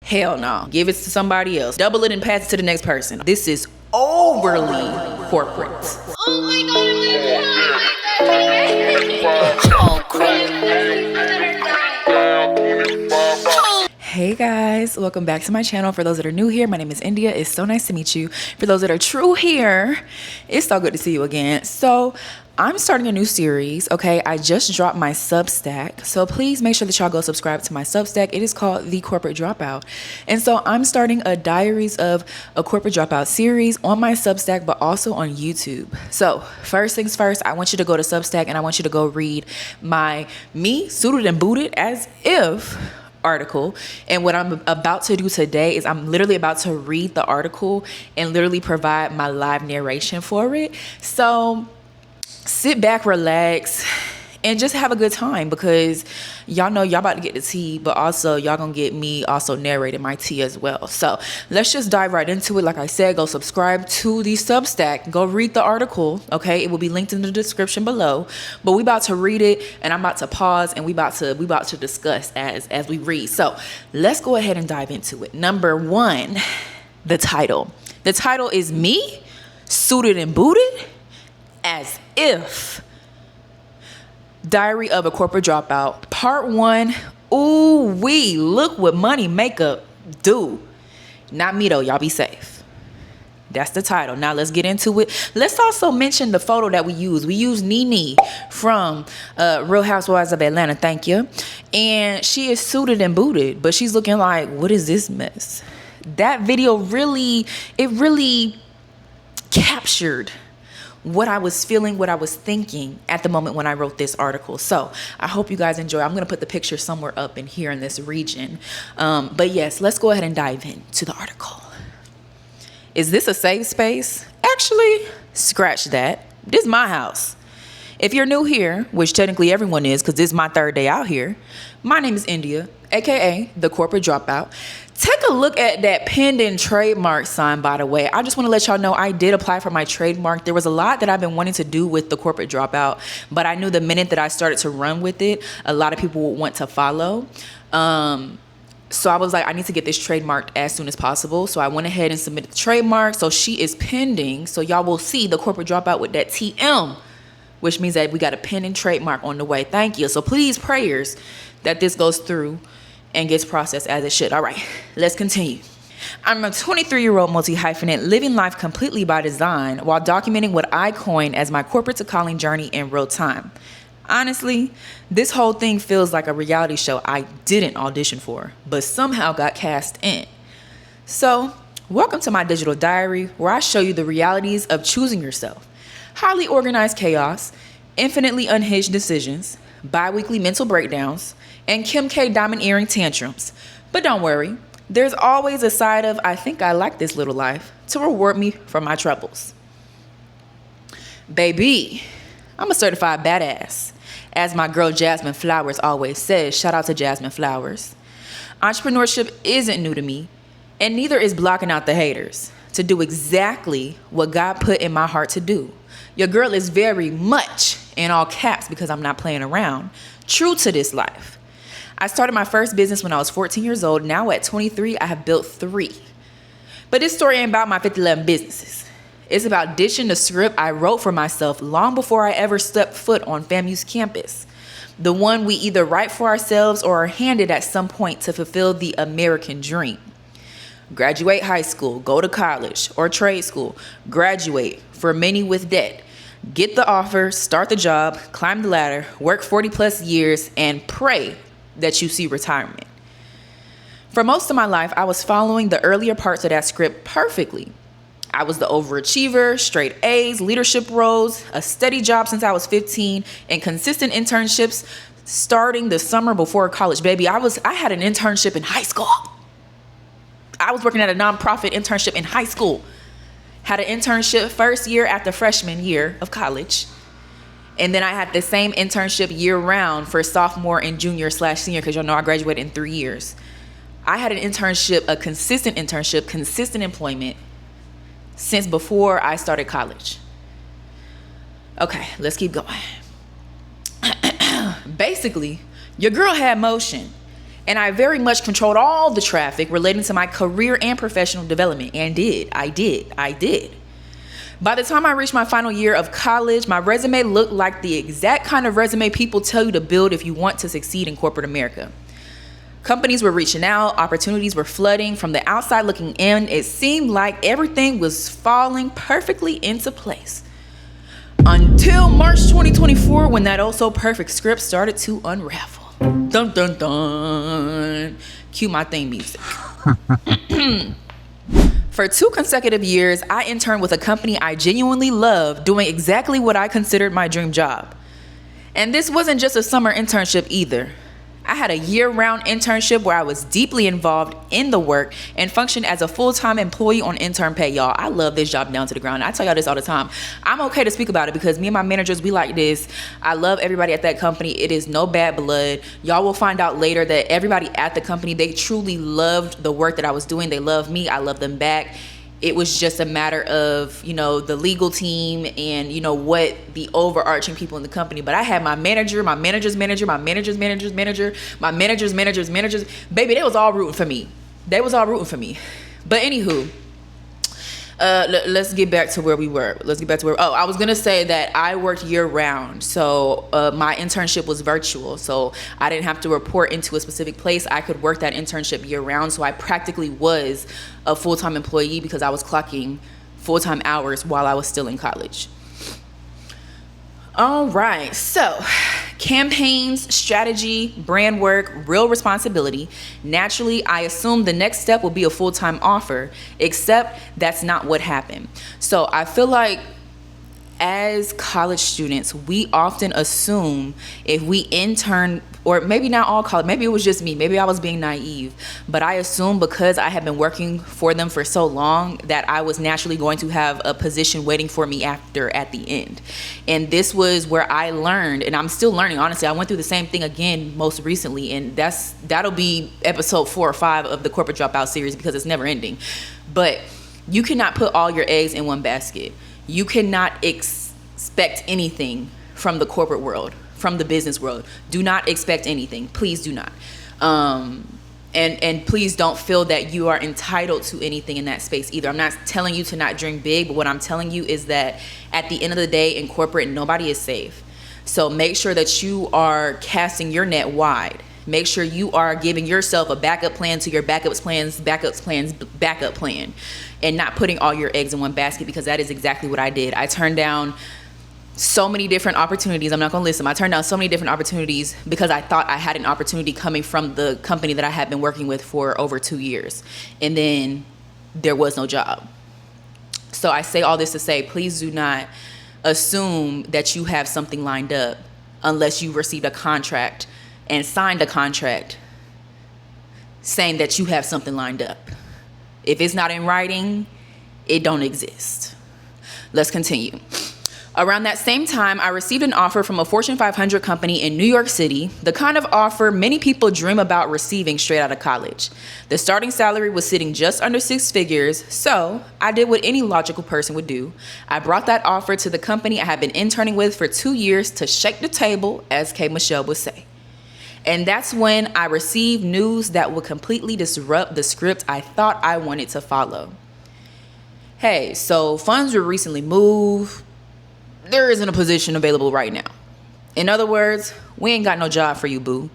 Hell no. Give it to somebody else. Double it and pass it to the next person. This is overly corporate. Oh my God. Hey guys, welcome back to my channel. For those that are new here, my name is India. It's so nice to meet you. For those that are true here, it's so good to see you again. So I'm starting a new series, okay? I just dropped my Substack, so please make sure that y'all go subscribe to my Substack. It is called The Corporate Dropout. And so I'm starting a Diaries of a Corporate Dropout series on my Substack, but also on YouTube. So first things first, I want you to go to Substack and I want you to go read my Me Suited and Booted as If article. And what I'm about to do today is I'm literally about to read the article and literally provide my live narration for it. So sit back, relax, and just have a good time, because y'all know y'all about to get the tea, but also y'all gonna get me also narrating my tea as well. So let's just dive right into it. Like I said, go subscribe to the Substack, go read the article, okay? It will be linked in the description below, but we about to read it and I'm about to pause and we about to discuss as we read. So let's go ahead and dive into it. Number one, the title. The title is Me Suited and Booted as If. Diary of a Corporate Dropout, Part 1. Ooh wee, look what money makeup do. Not me though, y'all be safe. That's the title. Now let's get into it. Let's also mention the photo that we use. We use Nene from Real Housewives of Atlanta, thank you. And she is suited and booted, but she's looking like, what is this mess? That video really captured what I was feeling, what I was thinking at the moment when I wrote this article. So I hope you guys enjoy. I'm going to put the picture somewhere up in here in this region. But yes, let's go ahead and dive into the article. Is this a safe space? Actually, scratch that. This is my house. If you're new here, which technically everyone is because this is my third day out here, my name is India, aka The Corporate Dropout. Take a look at that pending trademark sign, by the way. I just want to let y'all know I did apply for my trademark. There was a lot that I've been wanting to do with The Corporate Dropout, but I knew the minute that I started to run with it, a lot of people would want to follow. So I was like, I need to get this trademarked as soon as possible. So I went ahead and submitted the trademark. So she is pending. So y'all will see The Corporate Dropout with that TM, which means that we got a pending trademark on the way. Thank you. So please, prayers that this goes through and gets processed as it should. All right, let's continue. I'm a 23-year-old multi-hyphenate living life completely by design while documenting what I coined as my corporate to calling journey in real time. Honestly, this whole thing feels like a reality show I didn't audition for, but somehow got cast in. So, welcome to my digital diary where I show you the realities of choosing yourself. Highly organized chaos, infinitely unhinged decisions, bi-weekly mental breakdowns, and Kim K diamond earring tantrums. But don't worry, there's always a side of I think I like this little life to reward me for my troubles. Baby, I'm a certified badass. As my girl Jasmine Flowers always says, shout out to Jasmine Flowers. Entrepreneurship isn't new to me, and neither is blocking out the haters to do exactly what God put in my heart to do. Your girl is very much, in all caps because I'm not playing around, true to this life. I started my first business when I was 14 years old. Now at 23, I have built 3. But this story ain't about my 50-11 businesses. It's about ditching the script I wrote for myself long before I ever stepped foot on FAMU's campus. The one we either write for ourselves or are handed at some point to fulfill the American dream. Graduate high school, go to college or trade school, graduate, for many with debt. Get the offer, start the job, climb the ladder, work 40 plus years, and pray that you see retirement. For most of my life, I was following the earlier parts of that script perfectly. I was the overachiever, straight A's, leadership roles, a steady job since I was 15, and consistent internships starting the summer before college. Baby, I had an internship in high school. I was working at a nonprofit internship in high school. Had an internship first year after freshman year of college. And then I had the same internship year round for sophomore and junior/senior, because y'all know I graduated in 3 years. I had an internship, a consistent internship, consistent employment since before I started college. Okay, let's keep going. Basically, your girl had motion And I very much controlled all the traffic relating to my career and professional development. And I did. By the time I reached my final year of college, my resume looked like the exact kind of resume people tell you to build if you want to succeed in corporate America. Companies were reaching out, opportunities were flooding. From the outside looking in, it seemed like everything was falling perfectly into place. Until March 2024, when that also perfect script started to unravel. Dun dun dun. Cue my theme music. For 2 consecutive years, I interned with a company I genuinely loved, doing exactly what I considered my dream job. And this wasn't just a summer internship either. I had a year-round internship where I was deeply involved in the work and functioned as a full-time employee on intern pay, y'all. I love this job down to the ground. I tell y'all this all the time. I'm okay to speak about it because me and my managers, we like this. I love everybody at that company. It is no bad blood. Y'all will find out later that everybody at the company, they truly loved the work that I was doing. They love me. I love them back. It was just a matter of, the legal team and, what the overarching people in the company. But I had my manager, my manager's manager, my manager's manager's manager, my manager's manager's managers. Baby, they was all rooting for me. But anywho, let's get back to where we were. I was going to say that I worked year round. So my internship was virtual. So I didn't have to report into a specific place. I could work that internship year round. So I practically was a full-time employee because I was clocking full-time hours while I was still in college. All right. So campaigns, strategy, brand work, real responsibility. Naturally, I assumed the next step will be a full-time offer, except that's not what happened. So I feel like as college students, we often assume if we intern, or maybe not all college, maybe it was just me, maybe I was being naive, but I assumed because I had been working for them for so long that I was naturally going to have a position waiting for me at the end. And this was where I learned, and I'm still learning, honestly. I went through the same thing again most recently, and that'll be episode 4 or 5 of the Corporate Dropout series because it's never ending. But you cannot put all your eggs in one basket. You cannot expect anything from the corporate world, from the business world. Do not expect anything. Please do not. And please don't feel that you are entitled to anything in that space either. I'm not telling you to not dream big, but what I'm telling you is that at the end of the day in corporate, nobody is safe. So make sure that you are casting your net wide. Make sure you are giving yourself a backup plan to your backup plan, and not putting all your eggs in one basket, because that is exactly what I did. I turned down so many different opportunities. I'm not going to list them. I turned down so many different opportunities because I thought I had an opportunity coming from the company that I had been working with for over 2 years. And then there was no job. So I say all this to say, please do not assume that you have something lined up unless you received a contract and signed a contract saying that you have something lined up. If it's not in writing, it don't exist. Let's continue. Around that same time, I received an offer from a Fortune 500 company in New York City, the kind of offer many people dream about receiving straight out of college. The starting salary was sitting just under 6 figures, so I did what any logical person would do. I brought that offer to the company I had been interning with for 2 years to shake the table, as K. Michelle would say. And that's when I received news that would completely disrupt the script I thought I wanted to follow. Hey, so funds were recently moved. There isn't a position available right now. In other words, we ain't got no job for you, boo.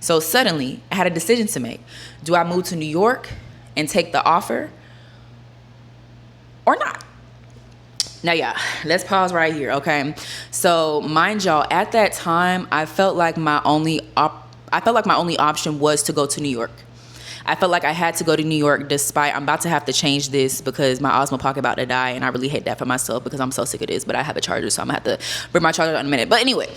So suddenly, I had a decision to make. Do I move to New York and take the offer or not? Now, yeah, let's pause right here, okay? So, mind y'all, at that time, I felt like my only option was to go to New York. I felt like I had to go to New York despite, I'm about to have to change this because my Osmo Pocket about to die, and I really hate that for myself because I'm so sick of this, but I have a charger, so I'm gonna have to bring my charger out in a minute. But anyway,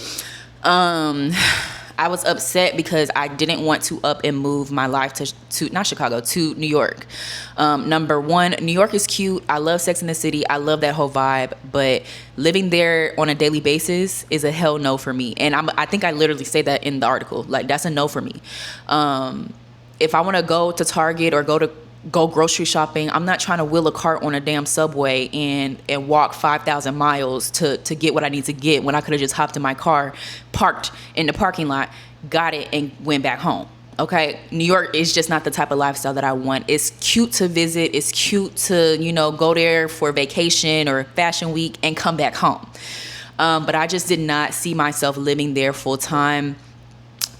I was upset because I didn't want to up and move my life to not Chicago, to New York. Number one, New York is cute. I love Sex and the City. I love that whole vibe, but living there on a daily basis is a hell no for me. And I think I literally say that in the article. Like, that's a no for me. If I want to go to Target or go grocery shopping, I'm not trying to wheel a cart on a damn subway and walk 5,000 miles to get what I need to get when I could have just hopped in my car, parked in the parking lot, got it, and went back home. Okay, New York is just not the type of lifestyle that I want. It's cute to visit. It's cute to, go there for vacation or fashion week and come back home. But I just did not see myself living there full time.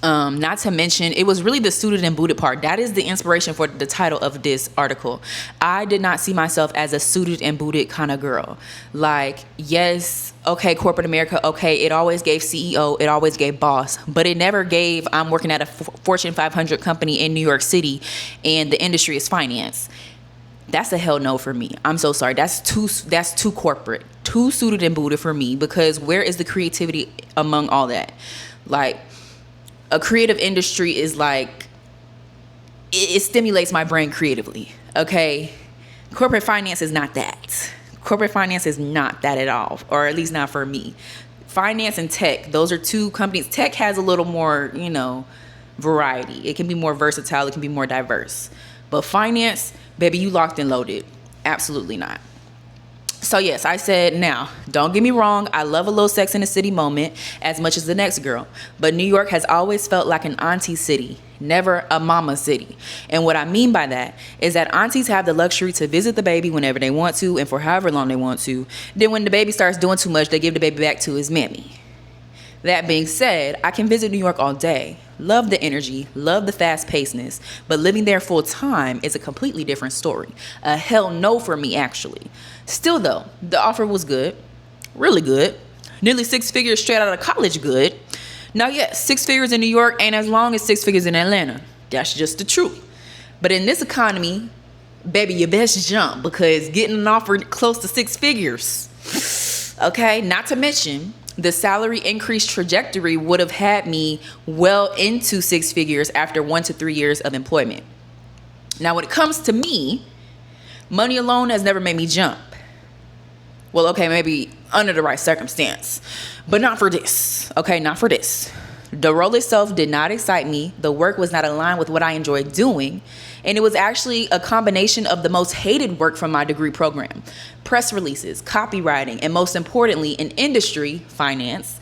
Not to mention, it was really the suited and booted part. That is the inspiration for the title of this article. I did not see myself as a suited and booted kind of girl. Like, yes, okay, corporate America, okay, it always gave CEO, it always gave boss, but it never gave, I'm working at a Fortune 500 company in New York City and the industry is finance. That's a hell no for me. I'm so sorry. That's too corporate, too suited and booted for me, because where is the creativity among all that? Like, a creative industry is like, it stimulates my brain creatively, okay? Corporate finance is not that. Corporate finance is not that at all, or at least not for me. Finance and tech, those are two companies. Tech has a little more, variety. It can be more versatile. It can be more diverse. But finance, baby, you locked and loaded. Absolutely not. So yes, I said, now, don't get me wrong, I love a little Sex in the City moment as much as the next girl. But New York has always felt like an auntie city, never a mama city. And what I mean by that is that aunties have the luxury to visit the baby whenever they want to and for however long they want to. Then when the baby starts doing too much, they give the baby back to his mammy. That being said, I can visit New York all day. Love the energy, love the fast-pacedness, but living there full time is a completely different story. A hell no for me, actually. Still though, the offer was good, really good. Nearly 6 figures straight out of college good. Now yes, 6 figures in New York ain't as long as 6 figures in Atlanta. That's just the truth. But in this economy, baby, you best jump, because getting an offer close to 6 figures, okay? Not to mention, the salary increase trajectory would have had me well into 6 figures after 1 to 3 years of employment. Now, when it comes to me, money alone has never made me jump. Well, okay, maybe under the right circumstance, but not for this. Okay, not for this. The role itself did not excite me. The work was not aligned with what I enjoyed doing. And it was actually a combination of the most hated work from my degree program: press releases, copywriting, and most importantly, an industry, finance,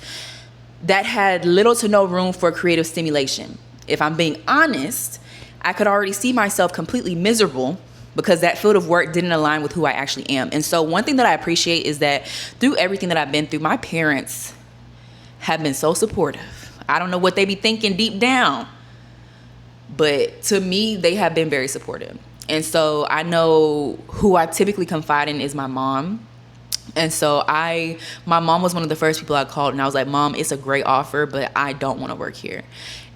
that had little to no room for creative stimulation. If I'm being honest, I could already see myself completely miserable because that field of work didn't align with who I actually am. And so one thing that I appreciate is that through everything that I've been through, my parents have been so supportive. I don't know what they be thinking deep down, but to me, they have been very supportive. And so I know who I typically confide in is my mom. And so my mom was one of the first people I called, and I was like, Mom, it's a great offer, but I don't want to work here.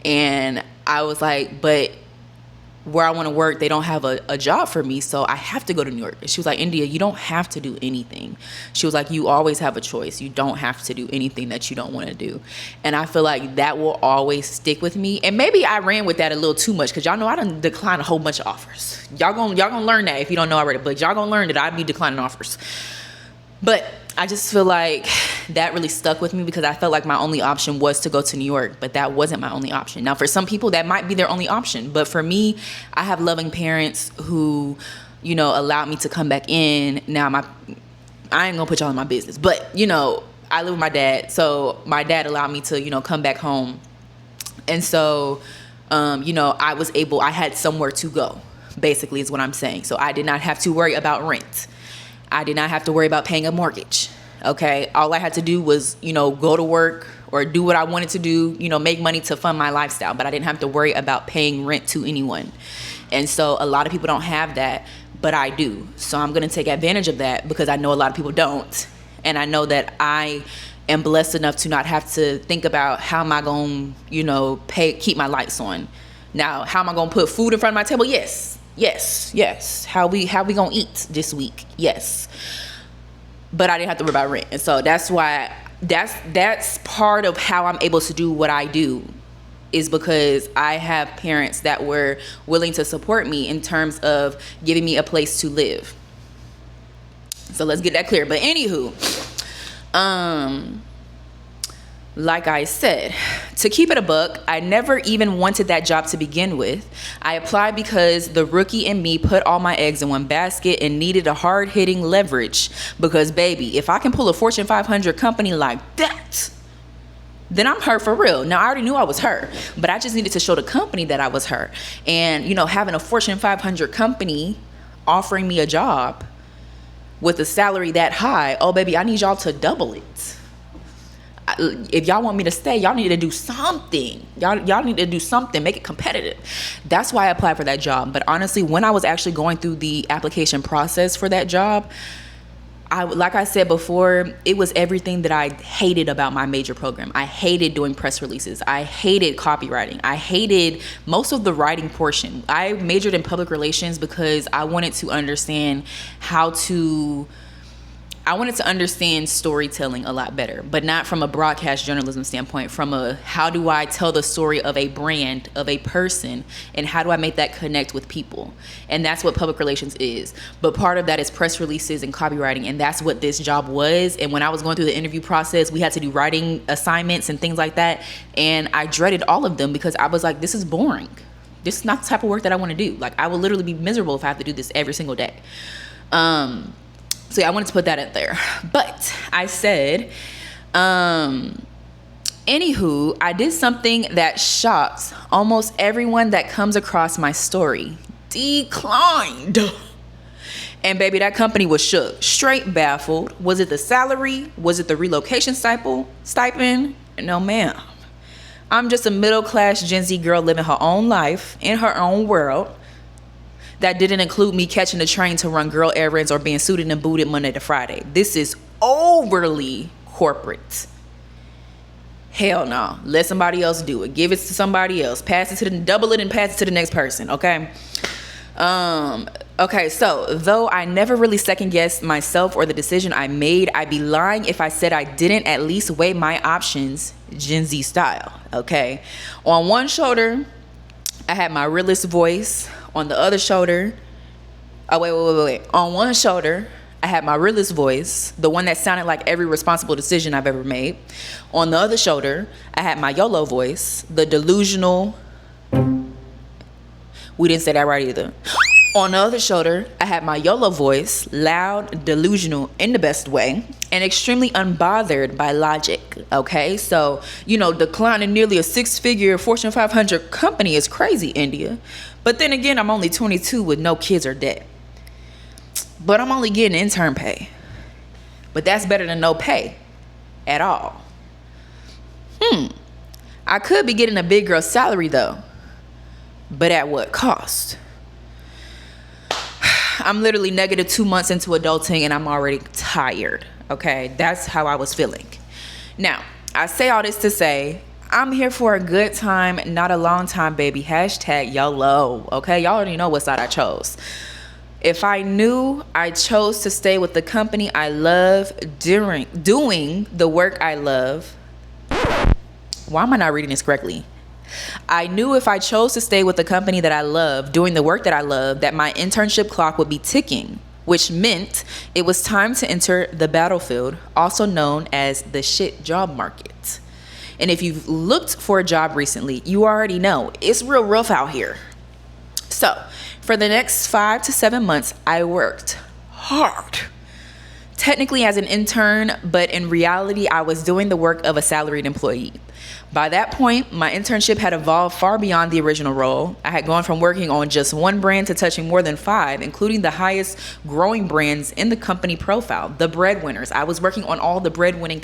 And I was like, but where I want to work, they don't have a job for me, so I have to go to New York. And she was like, India, you don't have to do anything. She was like, you always have a choice. You don't have to do anything that you don't want to do. And I feel like that will always stick with me. And maybe I ran with that a little too much, because y'all know I done declined a whole bunch of offers. Y'all gonna learn that if you don't know already, but y'all gonna learn that I'd be declining offers. But I just feel like that really stuck with me, because I felt like my only option was to go to New York, but that wasn't my only option. Now, for some people, that might be their only option. But for me, I have loving parents who, allowed me to come back in. Now, I ain't gonna put y'all in my business, but, I live with my dad. So my dad allowed me to, come back home. And so, I had somewhere to go, basically is what I'm saying. So I did not have to worry about rent. I did not have to worry about paying a mortgage. Okay. All I had to do was, go to work or do what I wanted to do, make money to fund my lifestyle, but I didn't have to worry about paying rent to anyone. And so a lot of people don't have that, but I do. So I'm going to take advantage of that, because I know a lot of people don't. And I know that I am blessed enough to not have to think about how am I going to, keep my lights on. Now, how am I going to put food in front of my table? Yes. How we gonna eat this week? Yes. But I didn't have to worry about rent. And so that's why that's part of how I'm able to do what I do, is because I have parents that were willing to support me in terms of giving me a place to live. So let's get that clear. But anywho, like I said, to keep it a buck, I never even wanted that job to begin with. I applied because the rookie in me put all my eggs in one basket and needed a hard-hitting leverage. Because, baby, if I can pull a Fortune 500 company like that, then I'm her for real. Now, I already knew I was her, but I just needed to show the company that I was her. And, you know, having a Fortune 500 company offering me a job with a salary that high, oh, baby, I need y'all to double it. If y'all want me to stay, y'all need to do something. Y'all need to do something, make it competitive. That's why I applied for that job. But honestly, when I was actually going through the application process for that job, like I said before, it was everything that I hated about my major program. I hated doing press releases. I hated copywriting. I hated most of the writing portion. I majored in public relations because I wanted to understand storytelling a lot better, but not from a broadcast journalism standpoint, from a how do I tell the story of a brand, of a person, and how do I make that connect with people? And that's what public relations is. But part of that is press releases and copywriting, and that's what this job was. And when I was going through the interview process, we had to do writing assignments and things like that, and I dreaded all of them because I was like, this is boring. This is not the type of work that I want to do. Like, I will literally be miserable if I have to do this every single day. So yeah, I wanted to put that in there. But I said, anywho, I did something that shocks almost everyone that comes across my story. Declined. And baby, that company was shook, straight baffled. Was it the salary? Was it the relocation stipend? No, ma'am. I'm just a middle-class Gen Z girl living her own life in her own world. That didn't include me catching the train to run girl errands or being suited and booted Monday to Friday. This is overly corporate. Hell no. Let somebody else do it. Give it to somebody else. Double it and pass it to the next person, okay? Okay, so though I never really second guessed myself or the decision I made, I'd be lying if I said I didn't at least weigh my options Gen Z style, okay? On one shoulder, I had my realist voice. On the other shoulder, wait. On one shoulder, I had my realist voice, the one that sounded like every responsible decision I've ever made. On the other shoulder, I had my YOLO voice, the delusional. We didn't say that right either. On the other shoulder, I had my YOLO voice, loud, delusional in the best way, and extremely unbothered by logic, okay? So, you know, declining nearly a 6-figure Fortune 500 company is crazy, India. But then again, I'm only 22 with no kids or debt. But I'm only getting intern pay. But that's better than no pay at all. I could be getting a big girl salary though. But at what cost? I'm literally negative 2 months into adulting and I'm already tired. Okay, that's how I was feeling. Now, I say all this to say, I'm here for a good time, not a long time, baby. Hashtag YOLO. Okay, y'all already know what side I chose. If I knew I chose to stay with the company I love doing the work I love. Why am I not reading this correctly? I knew if I chose to stay with the company that I love, doing the work that I love, that my internship clock would be ticking, which meant it was time to enter the battlefield, also known as the shit job market. And if you've looked for a job recently, you already know it's real rough out here. So for the next 5 to 7 months, I worked hard. Technically as an intern, but in reality, I was doing the work of a salaried employee. By that point, my internship had evolved far beyond the original role. I had gone from working on just one brand to touching more than 5, including the highest growing brands in the company profile, the breadwinners. I was working on all the breadwinning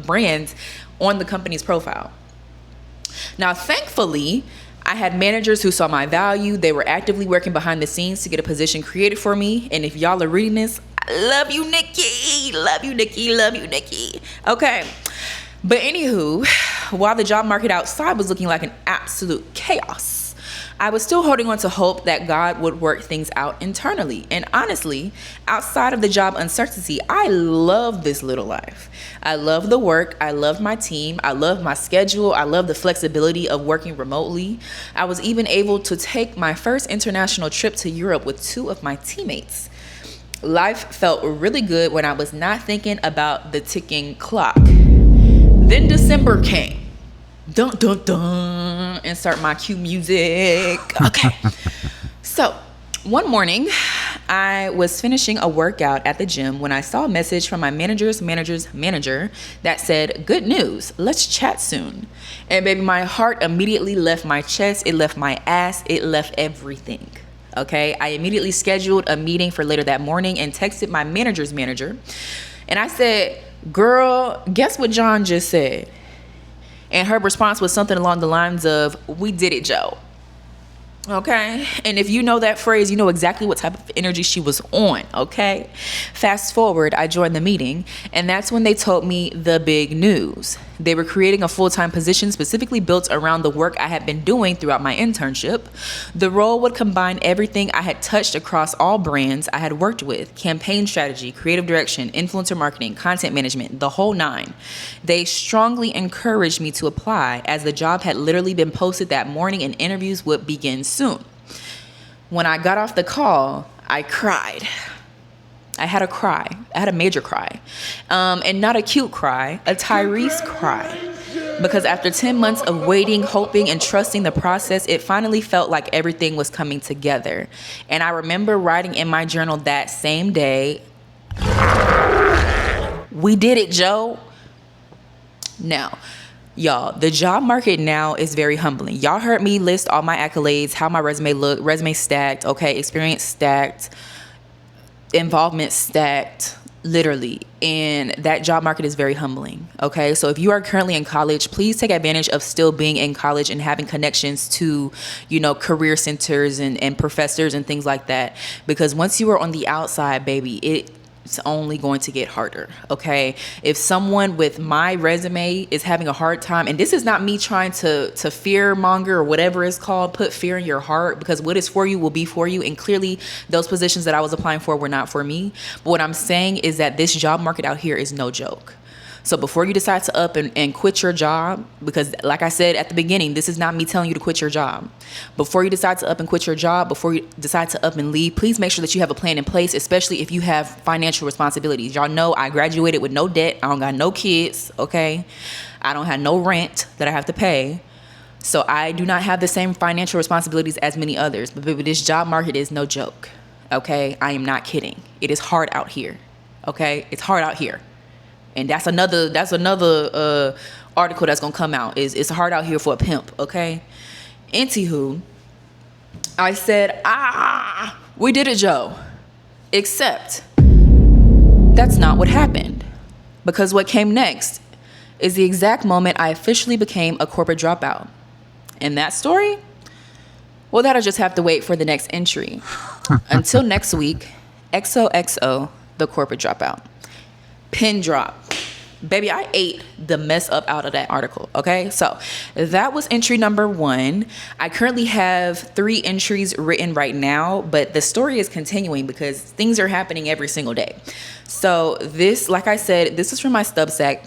brands on the company's profile. Now, thankfully, I had managers who saw my value. They were actively working behind the scenes to get a position created for me. And if y'all are reading this, I love you, Nikki. Love you, Nikki. Love you, Nikki. Okay. But anywho, while the job market outside was looking like an absolute chaos, I was still holding on to hope that God would work things out internally. And honestly, outside of the job uncertainty, I love this little life. I love the work. I love my team. I love my schedule. I love the flexibility of working remotely. I was even able to take my first international trip to Europe with 2 of my teammates. Life felt really good when I was not thinking about the ticking clock. Then December came. Dun, dun, dun. Insert my cue music. Okay. So one morning, I was finishing a workout at the gym when I saw a message from my manager's manager that said, "Good news, let's chat soon." And baby, my heart immediately left my chest. It left my ass. It left everything. Okay. I immediately scheduled a meeting for later that morning and texted my manager's manager. And I said, "Girl, guess what John just said?" And her response was something along the lines of, "We did it, Joe." Okay. And if you know that phrase, you know exactly what type of energy she was on. Okay. Fast forward, I joined the meeting, and that's when they told me the big news. They were creating a full-time position specifically built around the work I had been doing throughout my internship. The role would combine everything I had touched across all brands I had worked with: campaign strategy, creative direction, influencer marketing, content management, the whole nine. They strongly encouraged me to apply, as the job had literally been posted that morning and interviews would begin soon. When I got off the call, I cried. I had a cry. I had a major cry. And not a cute cry, a Tyrese cry. Because after 10 months of waiting, hoping, and trusting the process, it finally felt like everything was coming together. And I remember writing in my journal that same day, "We did it, Joe." Now, y'all, the job market now is very humbling. Y'all heard me list all my accolades, how my resume looked, resume stacked, okay, experience stacked, involvement stacked, literally. And that job market is very humbling. Okay. So if you are currently in college, please take advantage of still being in college and having connections to, career centers and professors and things like that. Because once you are on the outside, baby, it's only going to get harder. Okay. If someone with my resume is having a hard time, and this is not me trying to fear monger or whatever it's called, put fear in your heart, because what is for you will be for you. And clearly those positions that I was applying for were not for me. But what I'm saying is that this job market out here is no joke. So before you decide to up and quit your job, because like I said at the beginning, this is not me telling you to quit your job. Before you decide to up and quit your job, before you decide to up and leave, please make sure that you have a plan in place, especially if you have financial responsibilities. Y'all know I graduated with no debt. I don't got no kids, okay? I don't have no rent that I have to pay. So I do not have the same financial responsibilities as many others. But baby, this job market is no joke, okay? I am not kidding. It is hard out here, okay? It's hard out here. And that's another article that's gonna come out. It's hard out here for a pimp, okay? Anywho, I said, we did it, Joe. Except that's not what happened. Because what came next is the exact moment I officially became a corporate dropout. And that story? Well, that'll just have to wait for the next entry. Until next week, XOXO, the corporate dropout. Pin drop. Baby, I ate the mess up out of that article, okay? So that was entry number 1. I currently have 3 entries written right now, but the story is continuing because things are happening every single day. So this, like I said, this is from my Substack.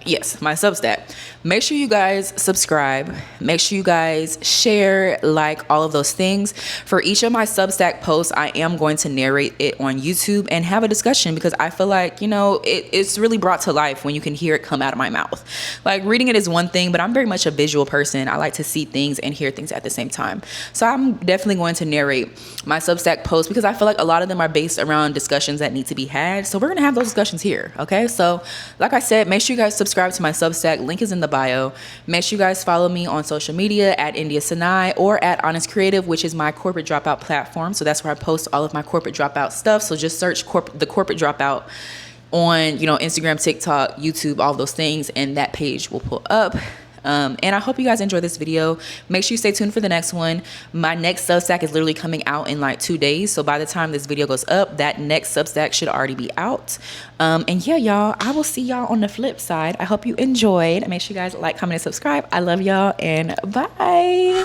Yes, my Substack. Make sure you guys subscribe. Make sure you guys share, like, all of those things. For each of my Substack posts, I am going to narrate it on YouTube and have a discussion, because I feel like, it's really brought to life when you can hear it come out of my mouth. Like, reading it is one thing, but I'm very much a visual person. I like to see things and hear things at the same time. So I'm definitely going to narrate my Substack posts, because I feel like a lot of them are based around discussions that need to be had. So we're going to have those discussions here. Okay. So like I said, make sure you guys subscribe to my Substack. Link is in the bio. Make sure you guys follow me on social media at India Synai or at Honest Creative, which is my corporate dropout platform. So that's where I post all of my corporate dropout stuff. So just search the corporate dropout on, Instagram, TikTok, YouTube, all those things, and that page will pull up. And I hope you guys enjoy this video. Make sure you stay tuned for the next one. My next Substack is literally coming out in like 2 days. So by the time this video goes up, that next Substack should already be out. And yeah, y'all, I will see y'all on the flip side. I hope you enjoyed. Make sure you guys like, comment, and subscribe. I love y'all, and bye.